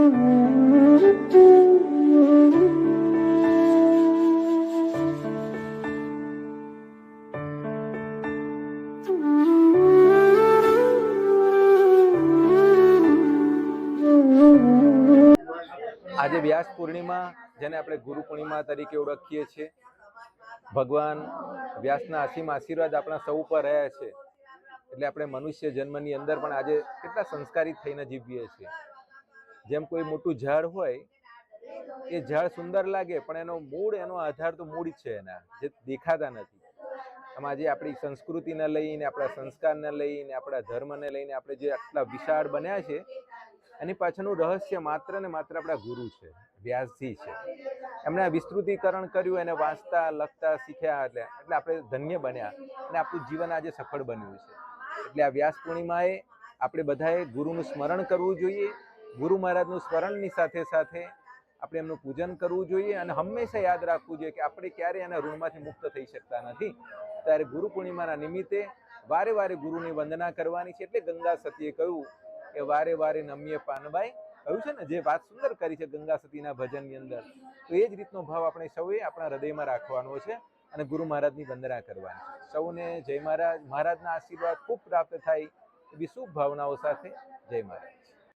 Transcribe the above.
આજે વ્યાસ પૂર્ણિમા, જેને આપણે ગુરુ પૂર્ણિમા તરીકે ઓળખીએ છીએ, ભગવાન વ્યાસના અસીમ આશીર્વાદ આપણા સૌ પર રહ્યા છે. એટલે આપણે મનુષ્ય જન્મની અંદર પણ આજે કેટલા સંસ્કારિત થઈને જીવીએ છીએ. જેમ કોઈ મોટું ઝાડ હોય, એ ઝાડ સુંદર લાગે, પણ એનો મૂળ, એનો આધાર તો મૂળ છે એના, જે દેખાતા નથી. આમ આજે આપણી સંસ્કૃતિને લઈને, આપણા સંસ્કારને લઈને, આપણા ધર્મને લઈને આપણે જે આટલા વિશાળ બન્યા છે, એની પાછળનું રહસ્ય માત્ર ને માત્ર આપણા ગુરુ છે, વ્યાસજી છે. એમણે આ વિસ્તૃતિકરણ કર્યું, એને વાંચતા લખતા શીખ્યા, એટલે આપણે ધન્ય બન્યા અને આપણું જીવન આજે સફળ બન્યું છે. એટલે આ વ્યાસ પૂર્ણિમાએ આપણે બધાએ ગુરુનું સ્મરણ કરવું જોઈએ. ગુરુ મહારાજનું સ્મરણની સાથે સાથે આપણે એમનું પૂજન કરવું જોઈએ અને હંમેશા યાદ રાખવું જોઈએ કે આપણે ક્યારેય એના ઋણમાંથી મુક્ત થઈ શકતા નથી. ત્યારે ગુરુ પૂર્ણિમાના નિમિત્તે વારે વારે ગુરુની વંદના કરવાની છે. એટલે ગંગા સતીએ કહ્યું કે વારે વારે નમ્ય પાનબાઈ, કહ્યું છે ને, જે વાત સુંદર કરી છે ગંગા સતીના ભજનની અંદર. તો એ જ રીતનો ભાવ આપણે સૌએ આપણા હૃદયમાં રાખવાનો છે અને ગુરુ મહારાજની વંદના કરવાની છે. સૌને જય મહારાજ, મહારાજના આશીર્વાદ ખૂબ પ્રાપ્ત થાય એવી શુભ ભાવનાઓ સાથે જય મહારાજ.